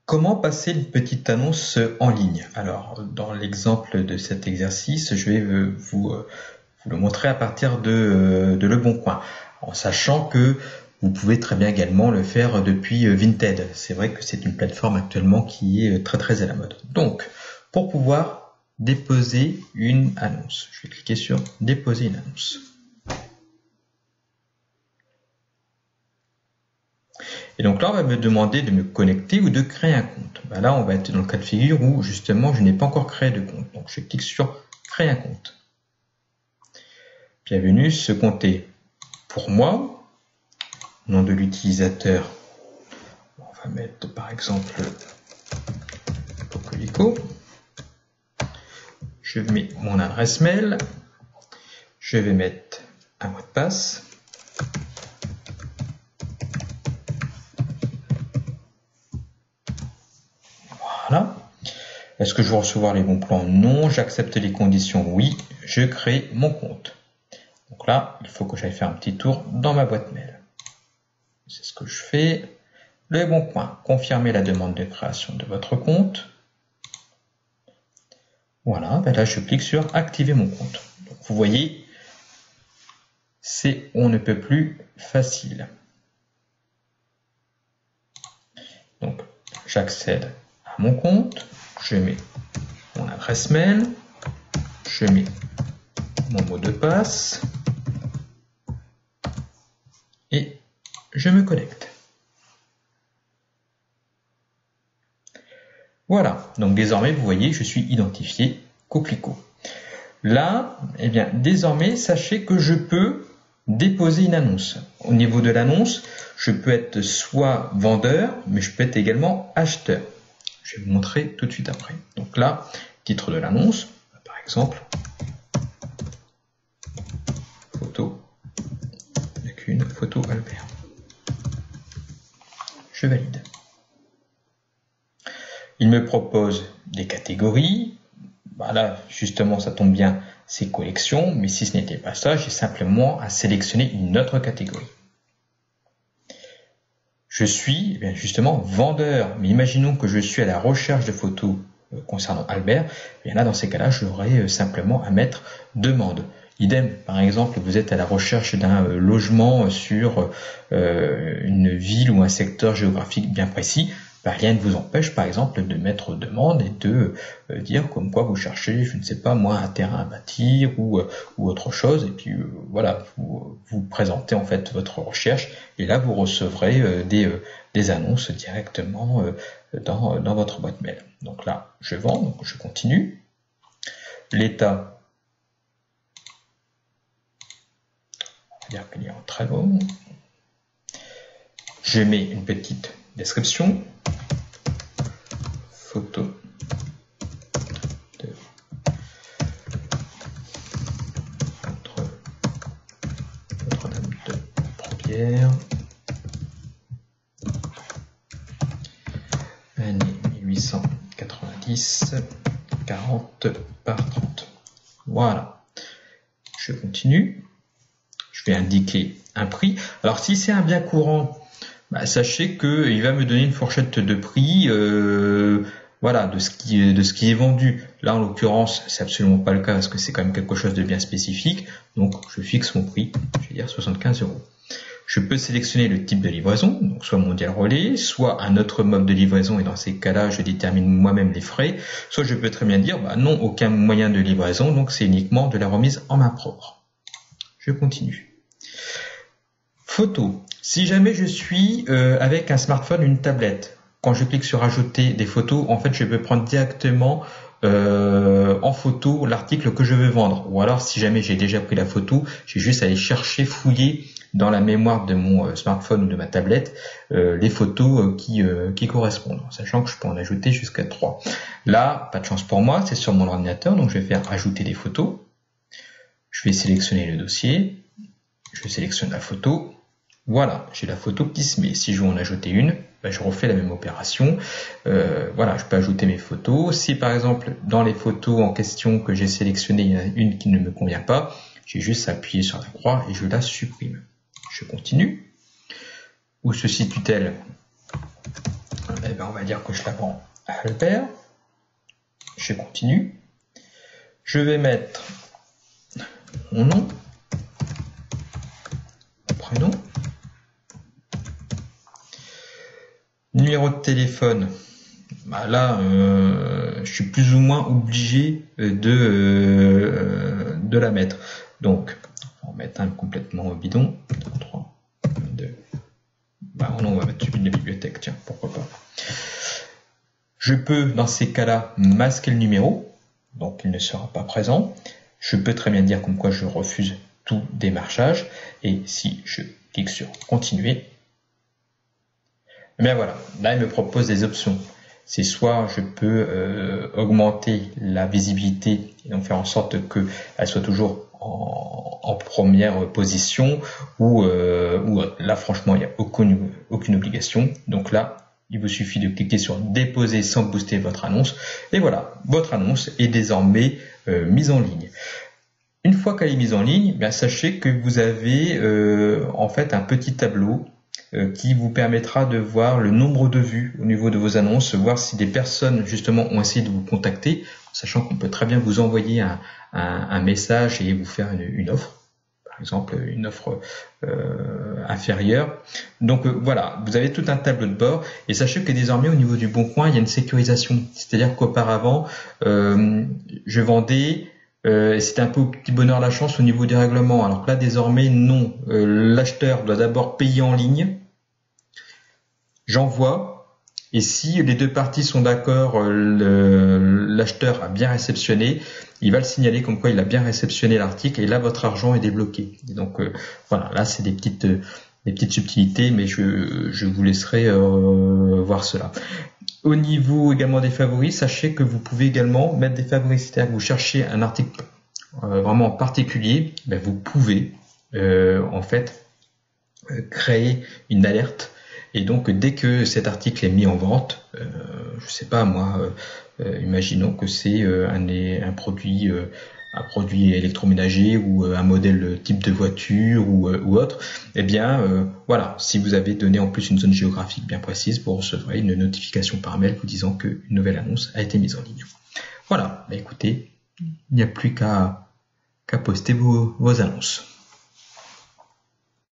Comment passer une petite annonce en ligne? Alors, dans l'exemple de cet exercice, je vais vous le montrer à partir de Le Bon Coin, en sachant que vous pouvez très bien également le faire depuis Vinted. C'est vrai que c'est une plateforme actuellement qui est très à la mode. Donc, pour pouvoir déposer une annonce, je vais cliquer sur déposer une annonce. Et donc là, on va me demander de me connecter ou de créer un compte. Ben là, on va être dans le cas de figure où justement, je n'ai pas encore créé de compte. Donc, je clique sur créer un compte. Bienvenue, ce compte est pour moi. Nom de l'utilisateur, on va mettre par exemple Cocorico. Je mets mon adresse mail. Je vais mettre un mot de passe. Voilà. Est-ce que je vais recevoir les bons plans? Non. J'accepte les conditions? Oui. Je crée mon compte. Donc là, il faut que j'aille faire un petit tour dans ma boîte mail. C'est ce que je fais. Le Bon Coin. Confirmer la demande de création de votre compte. Voilà. Ben là, je clique sur activer mon compte. Donc, vous voyez, c'est on ne peut plus facile. Donc, j'accède à mon compte. Je mets mon adresse mail. Je mets mon mot de passe. Et je me connecte. Voilà, donc désormais, vous voyez, je suis identifié Cocorico. Là, eh bien, désormais, sachez que je peux déposer une annonce. Au niveau de l'annonce, je peux être soit vendeur, mais je peux être également acheteur. Je vais vous montrer tout de suite après. Donc là, titre de l'annonce, par exemple, photo, avec une photo Albert. Je valide. Il me propose des catégories. Bah là, justement, ça tombe bien, c'est collection. Mais si ce n'était pas ça, j'ai simplement à sélectionner une autre catégorie. Je suis eh bien, justement vendeur. Mais imaginons que je suis à la recherche de photos concernant Albert. Et là, dans ces cas-là, j'aurais simplement à mettre demande. Idem, par exemple, vous êtes à la recherche d'un logement sur une ville ou un secteur géographique bien précis. Rien ne vous empêche, par exemple, de mettre demande et de dire comme quoi vous cherchez, je ne sais pas moi, un terrain à bâtir ou autre chose. Et puis voilà, vous présentez en fait votre recherche et là vous recevrez des annonces directement dans votre boîte mail. Donc là, je vends, donc je continue. L'état, on va dire qu'il est en travaux. Je mets une petite description. Photo de Notre-Dame de Probierre, année 1890, 40 par 30. Voilà. Je continue. Je vais indiquer un prix. Alors si c'est un bien courant, bah, sachez qu'il va me donner une fourchette de prix voilà, de ce qui est vendu. Là, en l'occurrence, c'est absolument pas le cas parce que c'est quand même quelque chose de bien spécifique. Donc, je fixe mon prix, je vais dire 75 €. Je peux sélectionner le type de livraison, donc soit mondial relais, soit un autre mode de livraison, et dans ces cas-là, je détermine moi-même les frais. Soit je peux très bien dire, bah non, aucun moyen de livraison, donc c'est uniquement de la remise en main propre. Je continue. Photo. Si jamais je suis avec un smartphone, une tablette, quand je clique sur ajouter des photos, en fait, je peux prendre directement en photo l'article que je veux vendre. Ou alors, si jamais j'ai déjà pris la photo, j'ai juste à aller chercher, fouiller dans la mémoire de mon smartphone ou de ma tablette les photos qui correspondent, sachant que je peux en ajouter jusqu'à 3. Là, pas de chance pour moi, c'est sur mon ordinateur, donc je vais faire ajouter des photos. Je vais sélectionner le dossier, je sélectionne la photo. Voilà, j'ai la photo qui se met. Si je veux en ajouter une, ben je refais la même opération. Voilà, je peux ajouter mes photos. Si par exemple, dans les photos en question que j'ai sélectionnées, il y en a une qui ne me convient pas, j'ai juste à appuyer sur la croix et je la supprime. Je continue. Où se situe-t-elle? Eh ben, on va dire que je la vends à Albert. Je continue. Je vais mettre mon nom, mon prénom, numéro de téléphone. Bah là, je suis plus ou moins obligé de la mettre. Donc, on va mettre un complètement bidon. 3, 2. Bah non, on va mettre celui de la bibliothèque, tiens, pourquoi pas. Je peux, dans ces cas-là, masquer le numéro, donc il ne sera pas présent. Je peux très bien dire comme quoi je refuse tout démarchage. Et si je clique sur continuer, eh bien voilà, là il me propose des options. C'est soit je peux augmenter la visibilité et donc faire en sorte qu'elle soit toujours en première position ou là franchement il n'y a aucune obligation. Donc là il vous suffit de cliquer sur déposer sans booster votre annonce et voilà, votre annonce est désormais mise en ligne. Une fois qu'elle est mise en ligne, bien sachez que vous avez en fait un petit tableau qui vous permettra de voir le nombre de vues au niveau de vos annonces, voir si des personnes justement ont essayé de vous contacter, sachant qu'on peut très bien vous envoyer un message et vous faire une offre, par exemple une offre inférieure. Donc voilà, vous avez tout un tableau de bord et sachez que désormais au niveau du Bon Coin, il y a une sécurisation, c'est-à-dire qu'auparavant, je vendais c'était un peu au petit bonheur la chance au niveau des règlements. Alors que là, désormais, non. L'acheteur doit d'abord payer en ligne. J'envoie. Et si les deux parties sont d'accord, l'acheteur a bien réceptionné, il va le signaler comme quoi il a bien réceptionné l'article. Et là, votre argent est débloqué. Et donc, voilà, là, c'est des petites subtilités, mais je vous laisserai voir cela. Au niveau également des favoris, sachez que vous pouvez également mettre des favoris, c'est-à-dire que vous cherchez un article vraiment particulier, ben vous pouvez en fait créer une alerte et donc dès que cet article est mis en vente, je sais pas moi, imaginons que c'est un produit électroménager ou un modèle type de voiture ou autre, eh bien voilà, si vous avez donné en plus une zone géographique bien précise, vous recevrez une notification par mail vous disant qu'une nouvelle annonce a été mise en ligne. Voilà, bah écoutez, il n'y a plus qu'à poster vos annonces.